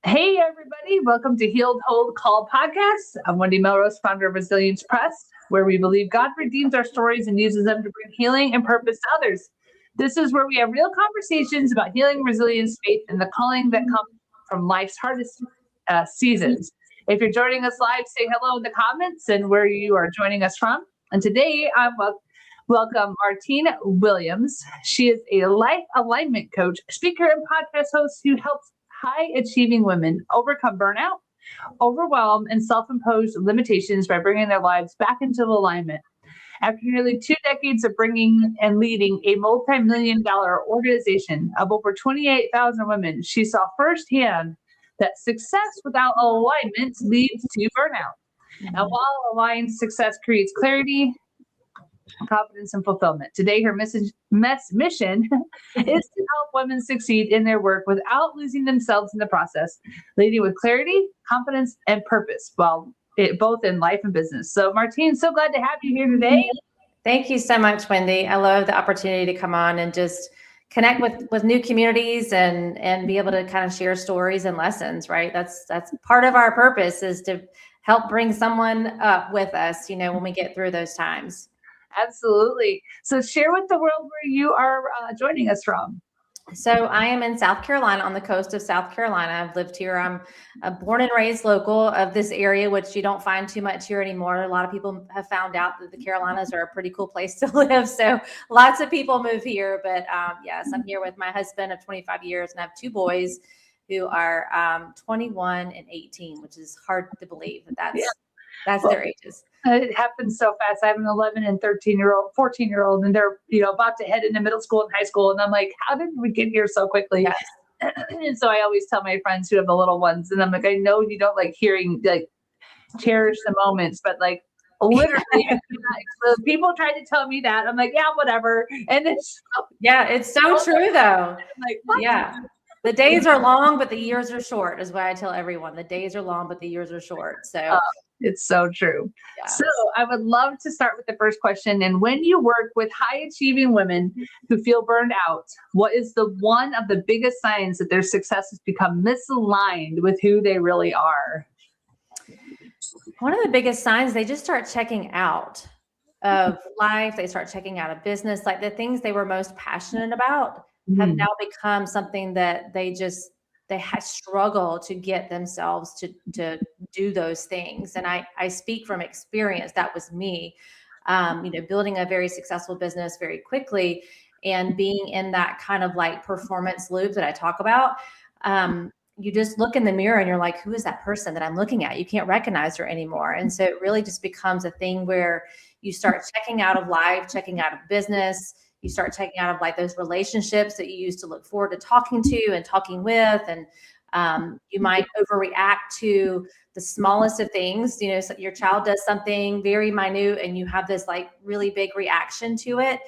Hey, everybody. Welcome to Healed, Hold, Call podcast. I'm Wendy Melrose, founder of Resilience Press, where we believe God redeems our stories and uses them to bring healing and purpose to others. This is where we have real conversations about healing, resilience, faith, and the calling that comes from life's hardest seasons. If you're joining us live, say hello in the comments and where you are joining us from. And today, I welcome Martine Williams. She is a life alignment coach, speaker, and podcast host who helps high achieving women overcome burnout, overwhelm, and self imposed limitations by bringing their lives back into alignment. After nearly 2 decades of bringing and leading a multi-million-dollar organization of over 28,000 women, she saw firsthand that success without alignment leads to burnout. And while aligned success creates clarity, confidence, and fulfillment. Today, her mission is to help women succeed in their work without losing themselves in the process, leading with clarity, confidence, and purpose, both in life and business. So, Martine, so glad to have you here today. Thank you so much, Wendy. I love the opportunity to come on and just connect with new communities and be able to kind of share stories and lessons, right? That's part of our purpose, is to help bring someone up with us, when we get through those times. Absolutely. So share with the world where you are joining us from. So I am in South Carolina, on the coast of South Carolina. I've lived here. I'm born and raised local of this area, which you don't find too much here anymore. A lot of people have found out that the Carolinas are a pretty cool place to live. So lots of people move here. But yes, I'm here with my husband of 25 years, and I have two boys who are 21 and 18, which is hard to believe that's their ages. It happens so fast. I have an 11 and 14-year-old, and they're, about to head into middle school and high school. And I'm like, how did we get here so quickly? Yes. And so I always tell my friends who have the little ones, and I'm like, I know you don't like hearing, cherish the moments, but literally, people try to tell me that. I'm like, yeah, whatever. And it's so true though. Yeah. The days are long, but the years are short, is what I tell everyone. The days are long, but the years are short. So it's so true. Yes. So I would love to start with the first question. And when you work with high achieving women who feel burned out, what is the one of the biggest signs that their success has become misaligned with who they really are? One of the biggest signs, they just start checking out of life. They start checking out of business. Like the things they were most passionate about have now become something that they struggle to get themselves to do those things. And I speak from experience. That was me, building a very successful business very quickly and being in that kind of performance loop that I talk about. You just look in the mirror and you're like, who is that person that I'm looking at? You can't recognize her anymore. And so it really just becomes a thing where you start checking out of life, checking out of business. You start checking out of those relationships that you used to look forward to talking to and talking with. And you might overreact to the smallest of things. So your child does something very minute and you have this really big reaction to it.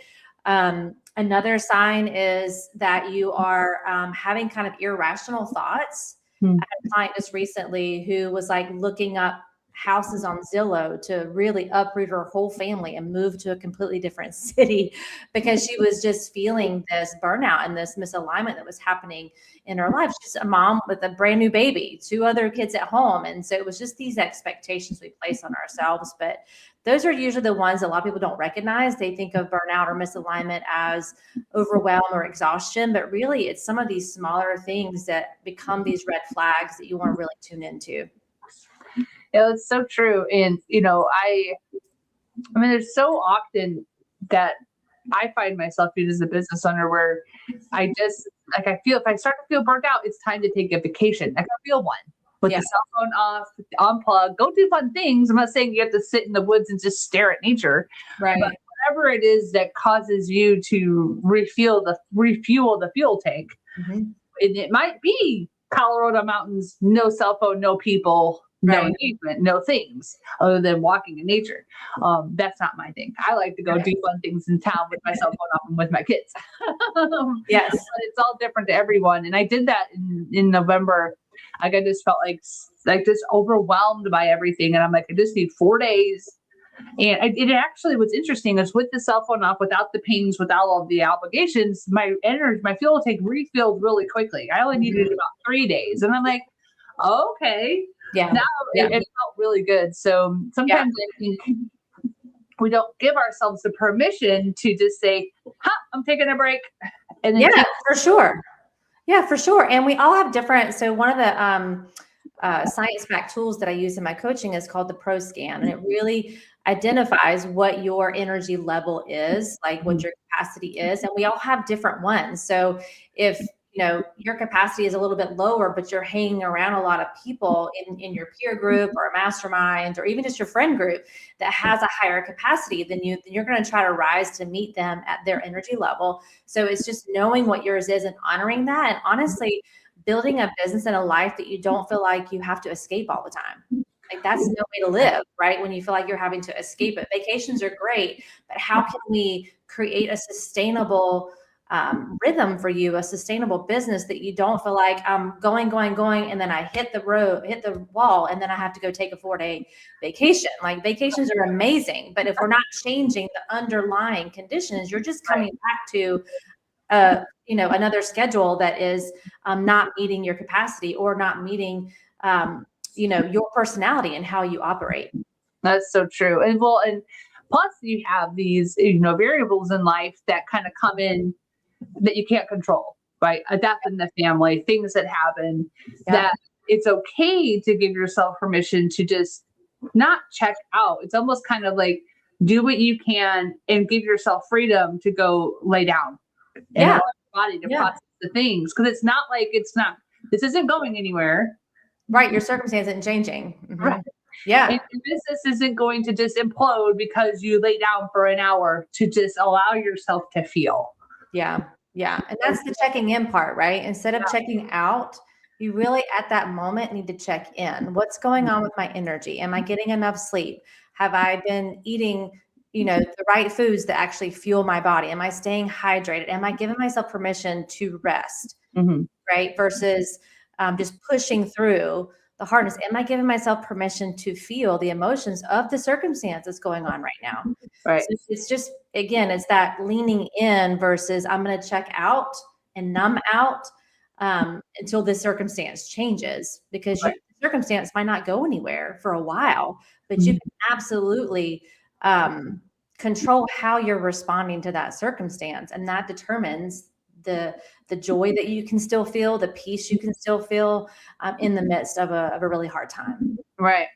Another sign is that you are having kind of irrational thoughts. I had a client just recently who was looking up houses on Zillow to really uproot her whole family and move to a completely different city because she was just feeling this burnout and this misalignment that was happening in her life. She's a mom with a brand new baby, 2 other kids at home. And so it was just these expectations we place on ourselves. But those are usually the ones that a lot of people don't recognize. They think of burnout or misalignment as overwhelm or exhaustion, but really it's some of these smaller things that become these red flags that you want to really tune into. It's so true. And, there's so often that I find myself as a business owner where I just I feel if I start to feel burnt out, it's time to take a vacation. I can feel one with the cell phone off, unplug, go do fun things. I'm not saying you have to sit in the woods and just stare at nature, right? But whatever it is that causes you to refuel the fuel tank, and it might be Colorado mountains, no cell phone, no people. No engagement, no things other than walking in nature. That's not my thing. I like to go do fun things in town with my cell phone off and with my kids. Yes. But it's all different to everyone. And I did that in November. I just felt like just overwhelmed by everything. And I'm like, I just need 4 days. And it actually, what's interesting is with the cell phone off, without the pings, without all the obligations, my fuel tank refilled really quickly. I only needed about 3 days. And I'm like, Okay. Yeah. Now it felt really good. So sometimes I think we don't give ourselves the permission to just say, I'm taking a break. And then for sure. Yeah, for sure. And we all have different. So one of the science-backed tools that I use in my coaching is called the Pro Scan. And it really identifies what your energy level is, like what your capacity is. And we all have different ones. So if your capacity is a little bit lower, but you're hanging around a lot of people in your peer group or a mastermind, or even just your friend group that has a higher capacity than you, then you're going to try to rise to meet them at their energy level. So it's just knowing what yours is and honoring that. And honestly, building a business and a life that you don't feel like you have to escape all the time. Like that's no way to live, right? When you feel like you're having to escape it. Vacations are great, but how can we create a sustainable rhythm for you, a sustainable business that you don't feel like I'm going, and then I hit the wall, and then I have to go take a 4-day vacation. Like vacations are amazing, but if we're not changing the underlying conditions, you're just coming back to another schedule that is not meeting your capacity or not meeting your personality and how you operate. That's so true. And plus you have these variables in life that kind of come in that you can't control, right? A death in the family, things that happen, that it's okay to give yourself permission to just not check out. It's almost kind of like do what you can and give yourself freedom to go lay down and allow your body to process the things. Because it's not like this isn't going anywhere. Right. Your circumstance isn't changing. Mm-hmm. Right. Yeah. And your business isn't going to just implode because you lay down for an hour to just allow yourself to feel. Yeah. Yeah. And that's the checking in part, right? Instead of checking out, you really at that moment need to check in. What's going on with my energy? Am I getting enough sleep? Have I been eating, the right foods that actually fuel my body? Am I staying hydrated? Am I giving myself permission to rest? Mm-hmm. Right? Versus just pushing through the hardness. Am I giving myself permission to feel the emotions of the circumstances going on right now? Right. So it's just, again, it's that leaning in versus I'm going to check out and numb out until this circumstance changes, because the circumstance might not go anywhere for a while, but you can absolutely control how you're responding to that circumstance. And that determines the joy that you can still feel, the peace you can still feel in the midst of a really hard time. Right.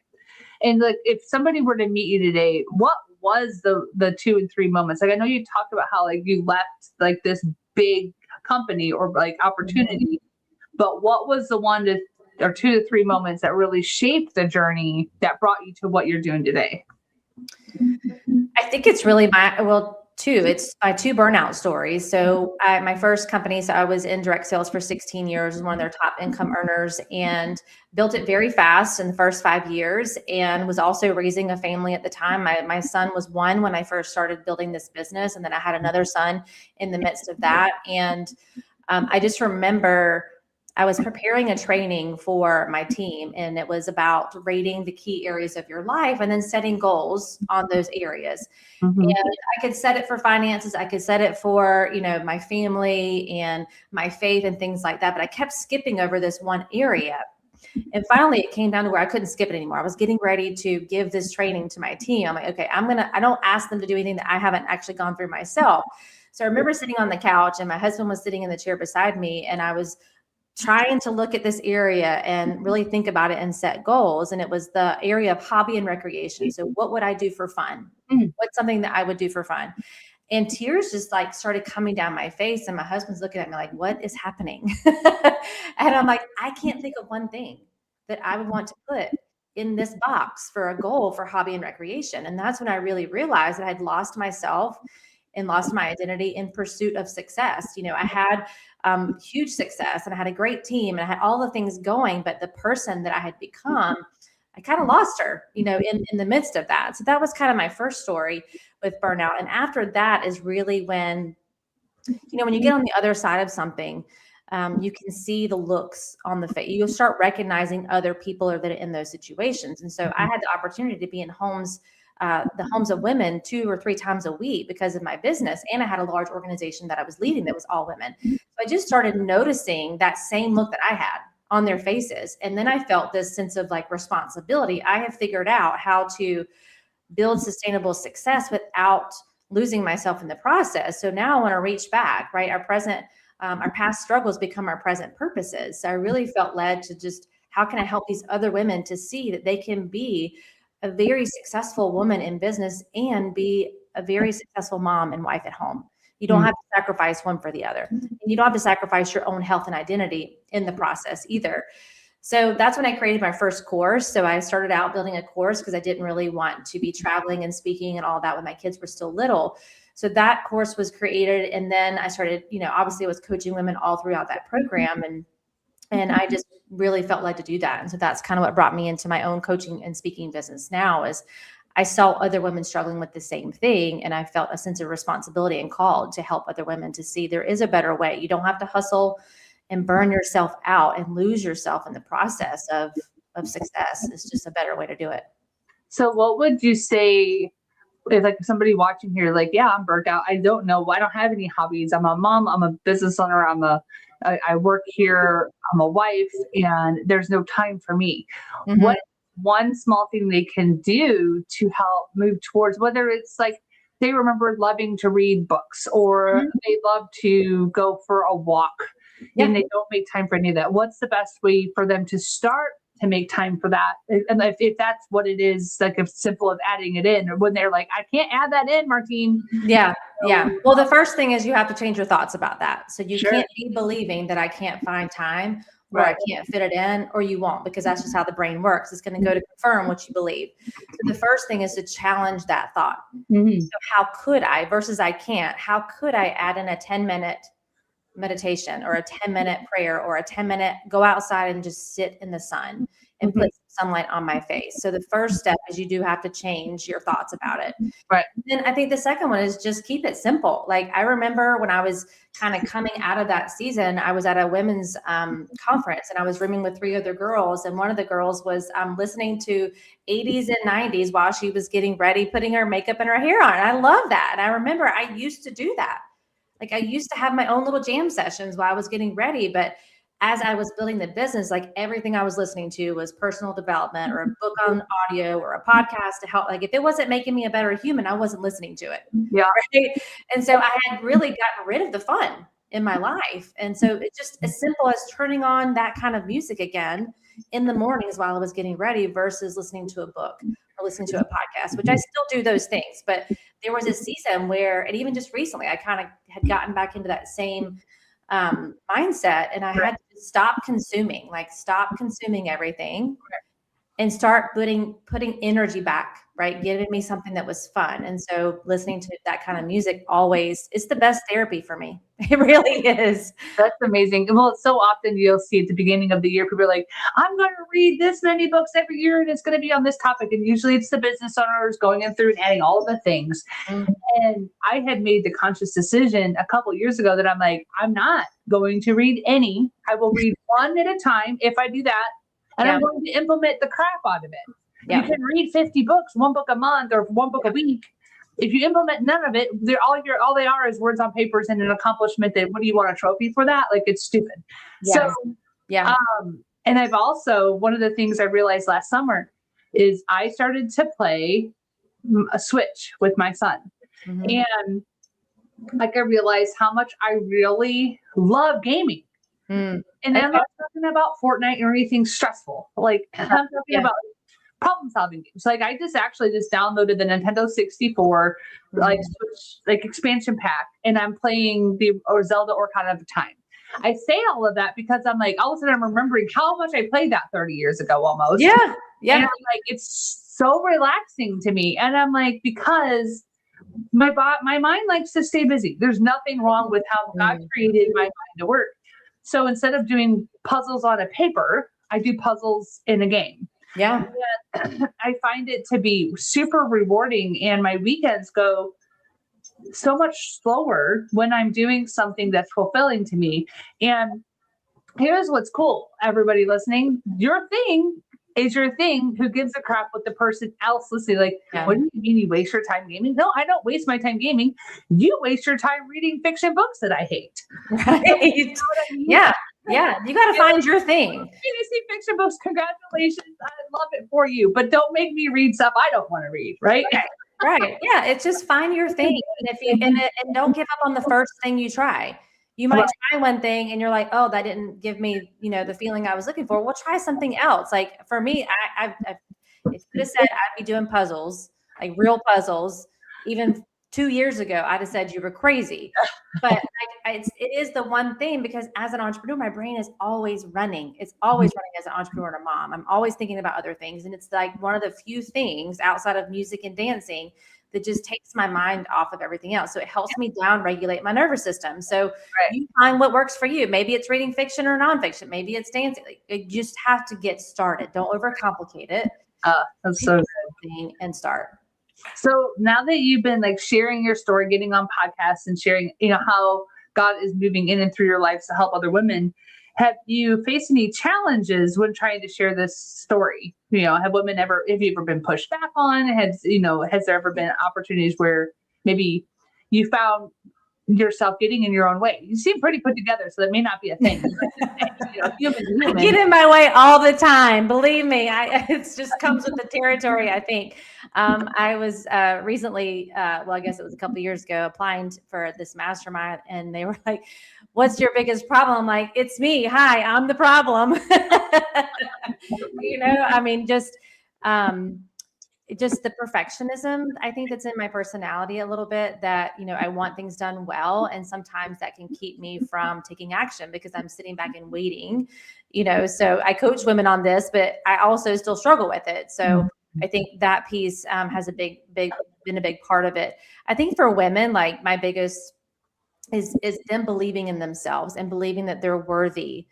And like, if somebody were to meet you today, what was the 2 and 3 moments? Like, I know you talked about how like you left like this big company or like opportunity, but what was the 1 or 2 to 3 moments that really shaped the journey that brought you to what you're doing today? I think it's really it's my 2 burnout stories. So my first company, so I was in direct sales for 16 years, was one of their top income earners, and built it very fast in the first 5 years, and was also raising a family at the time. My son was 1 when I first started building this business. And then I had another son in the midst of that. And I just remember I was preparing a training for my team, and it was about rating the key areas of your life and then setting goals on those areas. Mm-hmm. And I could set it for finances. I could set it for, my family and my faith and things like that. But I kept skipping over this one area. And finally it came down to where I couldn't skip it anymore. I was getting ready to give this training to my team. I'm like, okay, I don't ask them to do anything that I haven't actually gone through myself. So I remember sitting on the couch, and my husband was sitting in the chair beside me, and I was trying to look at this area and really think about it and set goals. And it was the area of hobby and recreation. So what would I do for fun? What's something that I would do for fun? And tears just like started coming down my face. And my husband's looking at me like, what is happening? And I'm like, I can't think of one thing that I would want to put in this box for a goal for hobby and recreation. And that's when I really realized that I'd lost myself and lost my identity in pursuit of success. I had huge success, and I had a great team, and I had all the things going, but the person that I had become, I kind of lost her, in the midst of that. So that was kind of my first story with burnout. And after that is really when, when you get on the other side of something, you can see the looks on the face. You'll start recognizing other people that are in those situations. And so I had the opportunity to be in the homes of women 2 or 3 times a week because of my business. And I had a large organization that I was leading that was all women. So I just started noticing that same look that I had on their faces. And then I felt this sense of like responsibility. I have figured out how to build sustainable success without losing myself in the process. So now I want to reach back, right? Our past struggles become our present purposes. So I really felt led to just, how can I help these other women to see that they can be a very successful woman in business and be a very successful mom and wife at home. You don't have to sacrifice one for the other. And you don't have to sacrifice your own health and identity in the process either. So that's when I created my first course. So I started out building a course because I didn't really want to be traveling and speaking and all that when my kids were still little. So that course was created. And then I started, obviously I was coaching women all throughout that program. And I just really felt led to do that. And so that's kind of what brought me into my own coaching and speaking business now, is I saw other women struggling with the same thing. And I felt a sense of responsibility and called to help other women to see there is a better way. You don't have to hustle and burn yourself out and lose yourself in the process of success. It's just a better way to do it. So what would you say if like somebody watching here, like, yeah, I'm burnt out. I don't know. I don't have any hobbies. I'm a mom. I'm a business owner. I work here. I'm a wife, and there's no time for me. Mm-hmm. What one small thing they can do to help move towards, whether it's like they remember loving to read books, or they love to go for a walk, and they don't make time for any of that. What's the best way for them to start to make time for that? And if that's what it is, like as simple as adding it in, or when they're like, I can't add that in, Martine. Yeah. Yeah. Well, the first thing is you have to change your thoughts about that. So you can't be believing that I can't find time, or I can't fit it in, or you won't, because that's just how the brain works. It's going to go to confirm what you believe. So the first thing is to challenge that thought. Mm-hmm. So how could I versus I can't? How could I add in a 10-minute meditation, or a 10-minute prayer, or a 10-minute go outside and just sit in the sun and put some sunlight on my face? So the first step is you do have to change your thoughts about it. Right. Then I think the second one is just keep it simple. Like I remember when I was kind of coming out of that season, I was at a women's conference, and I was rooming with 3 other girls. And one of the girls was listening to 80s and 90s while she was getting ready, putting her makeup and her hair on. And I love that. And I remember I used to do that. Like I used to have my own little jam sessions while I was getting ready. But as I was building the business, like everything I was listening to was personal development, or a book on audio, or a podcast to help. Like if it wasn't making me a better human, I wasn't listening to it. Yeah. Right? And so I had really gotten rid of the fun in my life. And so it's just as simple as turning on that kind of music again in the mornings while I was getting ready, versus listening to a book or listening to a podcast, which I still do those things. But there was a season where, and even just recently, I kind of had gotten back into that same mindset, and I had to stop consuming everything and start putting energy back, right? Giving me something that was fun. And so listening to that kind of music it's the best therapy for me. It really is. That's amazing. Well, so often you'll see at the beginning of the year, people are like, I'm going to read this many books every year, and it's going to be on this topic. And usually it's the business owners going in through and adding all of the things. Mm-hmm. And I had made the conscious decision a couple of years ago that I'm like, I'm not going to read any. I will read one at a time if I do that. And I'm going to implement the crap out of it. Yeah. You can read 50 books, 1 book a month, or 1 book a week. If you implement none of it, all they are is words on papers and an accomplishment that, what do you want, a trophy for that? Like, it's stupid. Yes. So, and I've also, one of the things I realized last summer is I started to play a Switch with my son. Mm-hmm. And like, I realized how much I really love gaming. Mm. And I'm not talking about Fortnite or anything stressful. Like, I'm talking about problem solving games. Like I just downloaded the Nintendo 64 Switch expansion pack, and I'm playing Zelda Ocarina of Time. I say all of that because I'm like, all of a sudden I'm remembering how much I played that 30 years ago almost. Yeah. Yeah. And I'm like, it's so relaxing to me. And I'm like, because my mind likes to stay busy. There's nothing wrong with how God created my mind to work. So instead of doing puzzles on a paper, I do puzzles in a game. Yeah. And I find it to be super rewarding, and my weekends go so much slower when I'm doing something that's fulfilling to me. And here's what's cool, everybody listening. Your thing is your thing. Who gives a crap what the person else listening? Like, what do you mean you waste your time gaming? No, I don't waste my time gaming. You waste your time reading fiction books that I hate. Right. You know what I mean? Yeah. Yeah, you got to find your thing. You see fiction books, congratulations, I love it for you, but don't make me read stuff I don't want to read, right? Right. Yeah, it's just find your thing, and if you and don't give up on the first thing you try. You might try one thing and you're like, oh, that didn't give me, the feeling I was looking for. Well, try something else. Like for me, if you would have said I'd be doing puzzles, like real puzzles, even 2 years ago, I'd have said you were crazy. But it is the one thing, because as an entrepreneur, my brain is always running. It's always running as an entrepreneur and a mom. I'm always thinking about other things. And it's like one of the few things outside of music and dancing that just takes my mind off of everything else. So it helps me down regulate my nervous system. So you find what works for you. Maybe it's reading fiction or nonfiction. Maybe it's dancing. You just have to get started. Don't overcomplicate it. That's so good. And start. So now that you've been like sharing your story, getting on podcasts and sharing, how God is moving in and through your life to help other women, have you faced any challenges when trying to share this story? Have you ever been pushed back on? Has there ever been opportunities where maybe you found yourself getting in your own way? You seem pretty put together, so that may not be a thing. Human. I get in my way all the time. Believe me, it just comes with the territory, I think. I was recently, I guess it was a couple of years ago, applying for this mastermind, and they were like, "What's your biggest problem?" I'm like, "It's me. Hi, I'm the problem." Just the perfectionism, I think that's in my personality a little bit, that, I want things done well. And sometimes that can keep me from taking action because I'm sitting back and waiting, so I coach women on this, but I also still struggle with it. So I think that piece has been a big part of it. I think for women, like my biggest is them believing in themselves and believing that they're worthy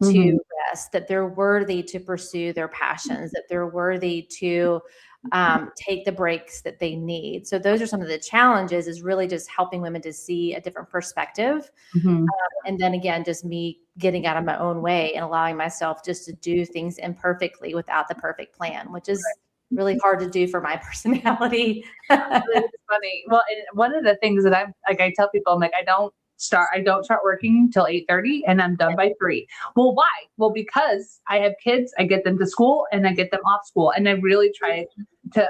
to rest, that they're worthy to pursue their passions, that they're worthy to take the breaks that they need. So those are some of the challenges, is really just helping women to see a different perspective. And then again, just me getting out of my own way and allowing myself just to do things imperfectly without the perfect plan, which is really hard to do for my personality. It's funny. Well, one of the things that I tell people, I'm like, I don't start working till 8:30 and I'm done by 3. Well, why? Well, because I have kids, I get them to school and I get them off school. And I really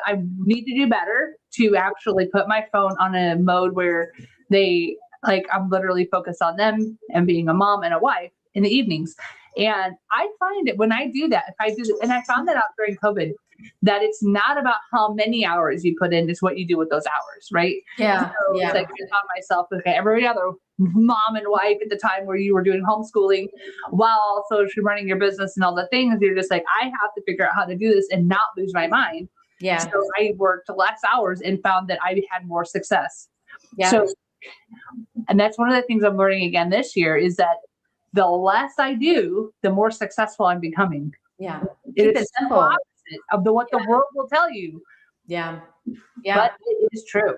I need to do better to actually put my phone on a mode where I'm literally focused on them and being a mom and a wife in the evenings. And I find it when I do that, and I found that out during COVID, that it's not about how many hours you put in, it's what you do with those hours, right? Yeah. So it's like I found myself, every other mom and wife at the time where you were doing homeschooling while also running your business and all the things, you're just like, I have to figure out how to do this and not lose my mind. Yeah. So I worked less hours and found that I had more success. Yeah. So, and that's one of the things I'm learning again this year, is that the less I do, the more successful I'm becoming. Yeah. Keep it simple. Opposite of what the world will tell you. Yeah. But it is true.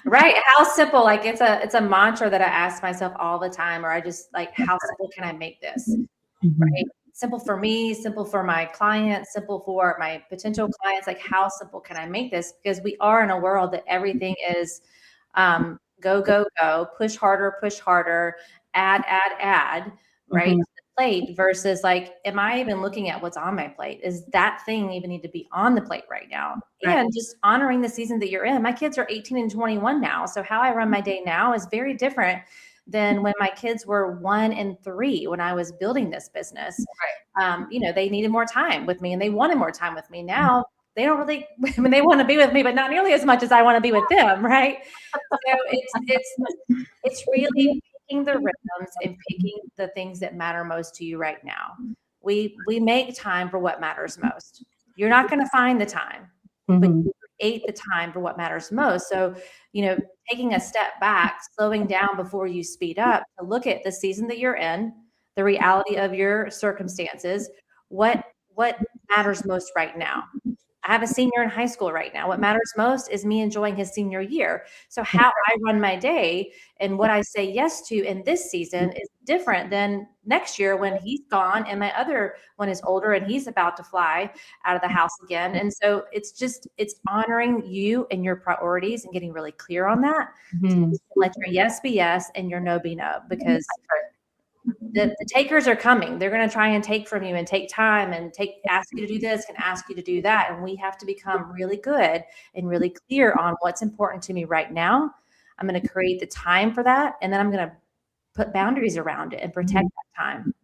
Right. How simple, like it's a mantra that I ask myself all the time, or I just like, how simple can I make this? Right. Simple for me, simple for my clients, simple for my potential clients. Like, how simple can I make this? Because we are in a world that everything is go, go, go, push harder, add, right? To the plate, versus like, am I even looking at what's on my plate? Is that thing even need to be on the plate right now? Right. And just honoring the season that you're in. My kids are 18 and 21 now. So how I run my day now is very different than when my kids were 1 and 3, when I was building this business. Right. They needed more time with me and they wanted more time with me. Now they don't really, they want to be with me, but not nearly as much as I want to be with them. Right. So it's really picking the rhythms and picking the things that matter most to you right now. We make time for what matters most. You're not going to find the time, but you create the time for what matters most. So, taking a step back, slowing down before you speed up, to look at the season that you're in, the reality of your circumstances, what matters most right now. I have a senior in high school right now. What matters most is me enjoying his senior year. So how I run my day and what I say yes to in this season is different than next year when he's gone and my other one is older and he's about to fly out of the house again. And so it's honoring you and your priorities and getting really clear on that. Mm-hmm. So let your yes be yes and your no be no, because the takers are coming. They're going to try and take from you and take time and ask you to do this and ask you to do that. And we have to become really good and really clear on what's important to me right now. I'm going to create the time for that. And then I'm going to put boundaries around it and protect that time.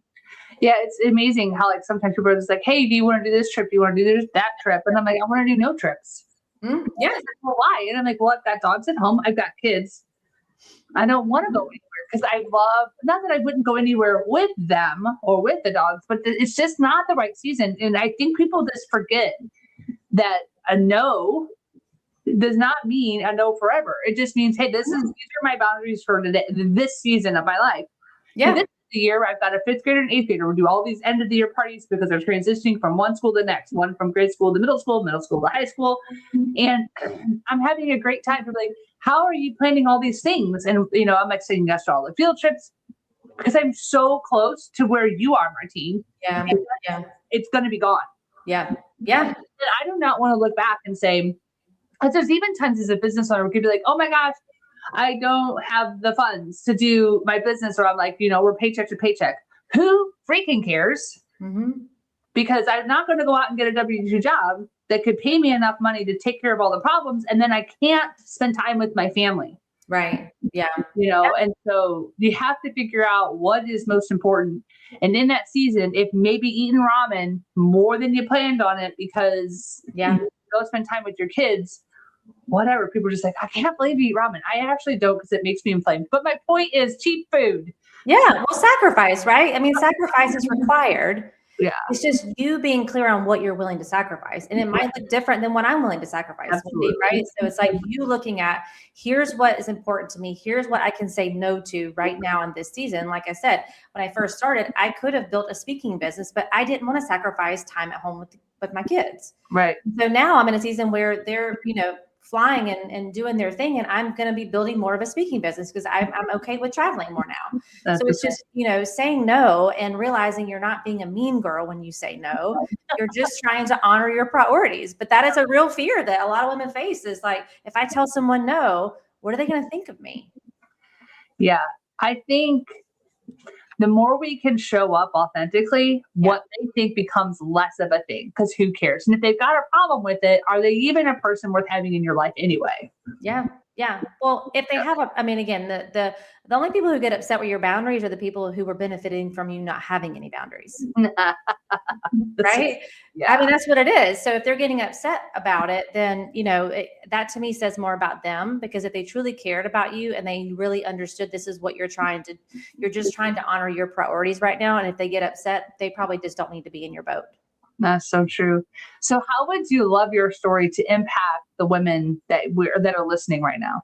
Yeah, it's amazing how like sometimes people are just like, hey, do you want to do this trip? Do you want to do that trip? And I'm like, I want to do no trips. Mm-hmm. Yeah. Like, well, why? And I'm like, well, I've got dogs at home. I've got kids. I don't want to go anywhere because I love, not that I wouldn't go anywhere with them or with the dogs, but it's just not the right season. And I think people just forget that a no does not mean a no forever. It just means, hey, these are my boundaries for today, this season of my life. Yeah. This is the year I've got a 5th grader and 8th grader. We'll do all these end of the year parties because they're transitioning from one school to the next, one from grade school to middle school to high school. And I'm having a great time. I'm like, how are you planning all these things? And, I'm like saying yes to all the field trips because I'm so close to where you are, Martine. Yeah. Yeah. It's going to be gone. Yeah. Yeah. And I do not want to look back and say, because there's even times as a business owner, we could be like, oh my gosh, I don't have the funds to do my business. Or I'm like, we're paycheck to paycheck. Who freaking cares? Mm-hmm. Because I'm not going to go out and get a W-2 job that could pay me enough money to take care of all the problems. And then I can't spend time with my family. Right. Yeah. And so you have to figure out what is most important. And in that season, if maybe eating ramen more than you planned on it, because you go spend time with your kids, whatever. People are just like, I can't believe you eat ramen. I actually don't, because it makes me inflamed. But my point is cheap food. Yeah. Well, sacrifice, right? I mean, sacrifice is required. Yeah. It's just you being clear on what you're willing to sacrifice. And it might look different than what I'm willing to sacrifice. Absolutely. Right. So it's like you looking at, here's what is important to me. Here's what I can say no to right now in this season. Like I said, when I first started, I could have built a speaking business, but I didn't want to sacrifice time at home with my kids. Right. So now I'm in a season where they're, flying and doing their thing. And I'm going to be building more of a speaking business because I'm okay with traveling more now. So it's just, saying no and realizing you're not being a mean girl when you say no. You're just trying to honor your priorities. But that is a real fear that a lot of women face, is like, if I tell someone no, what are they going to think of me? Yeah. I think the more we can show up authentically, what they think becomes less of a thing, because who cares? And if they've got a problem with it, are they even a person worth having in your life anyway? Yeah. Yeah. Well, if they have again, the only people who get upset with your boundaries are the people who were benefiting from you not having any boundaries. Right? Yeah. I mean, that's what it is. So if they're getting upset about it, then, that to me says more about them, because if they truly cared about you and they really understood this is what you're just trying to honor your priorities right now. And if they get upset, they probably just don't need to be in your boat. That's so true. So how would you love your story to impact the women that are listening right now?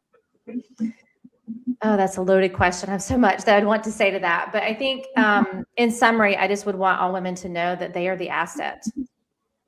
Oh, that's a loaded question. I have so much that I'd want to say to that. But I think in summary, I just would want all women to know that they are the asset,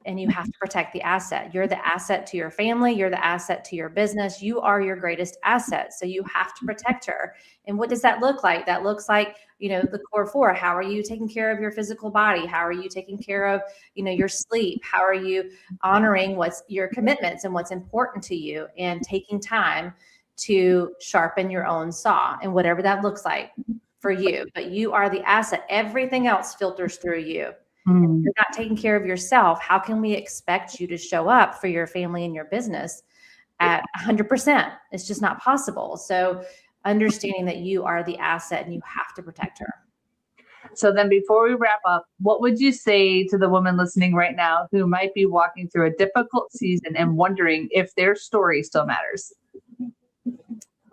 and you have to protect the asset. You're the asset to your family. You're the asset to your business. You are your greatest asset. So you have to protect her. And what does that look like? That looks like, the core 4. How are you taking care of your physical body? How are you taking care of, your sleep? How are you honoring what's your commitments and what's important to you, and taking time to sharpen your own saw, and whatever that looks like for you. But you are the asset. Everything else filters through you. If you're not taking care of yourself, how can we expect you to show up for your family and your business at 100%? It's just not possible. So understanding that you are the asset and you have to protect her. So then before we wrap up, what would you say to the woman listening right now who might be walking through a difficult season and wondering if their story still matters?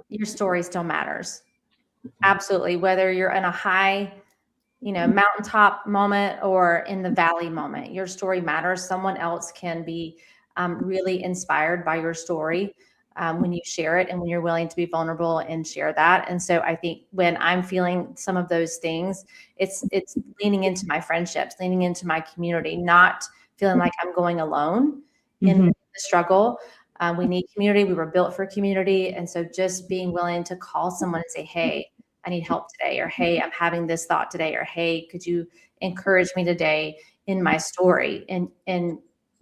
Your story still matters. Absolutely. Whether you're in a high, mountaintop moment or in the valley moment, your story matters. Someone else can be really inspired by your story when you share it and when you're willing to be vulnerable and share that. And so I think when I'm feeling some of those things, it's leaning into my friendships, leaning into my community, not feeling like I'm going alone, in the struggle. We need community. We were built for community. And so just being willing to call someone and say, hey, I need help today, or hey, I'm having this thought today, or hey, could you encourage me today in my story? And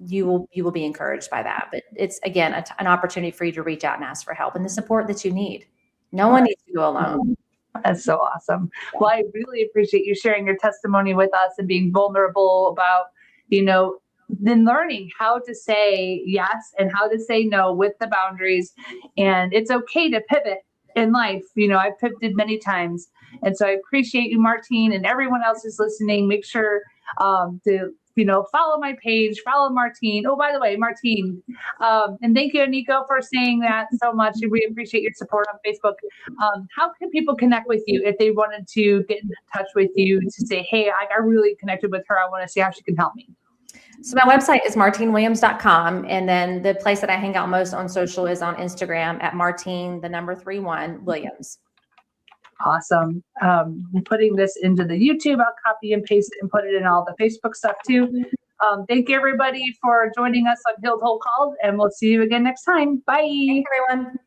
you will be encouraged by that. But it's, again, an opportunity for you to reach out and ask for help and the support that you need. No one needs to go alone. That's so awesome. Well, I really appreciate you sharing your testimony with us and being vulnerable about, then learning how to say yes and how to say no with the boundaries. And it's okay to pivot in life. I've pivoted many times. And so I appreciate you, Martine, and everyone else who's listening. Make sure to follow my page, follow Martine. Oh, by the way, Martine, and thank you, Nico, for saying that so much. We appreciate your support on Facebook. How can people connect with you if they wanted to get in touch with you to say, hey, I really connected with her. I want to see how she can help me. So my website is martinewilliams.com. And then the place that I hang out most on social is on Instagram at Martine, 31 Williams. Awesome. I'm putting this into the YouTube. I'll copy and paste it and put it in all the Facebook stuff too. Thank you, everybody, for joining us on Healed Whole Calls, and we'll see you again next time. Bye. Thanks, everyone.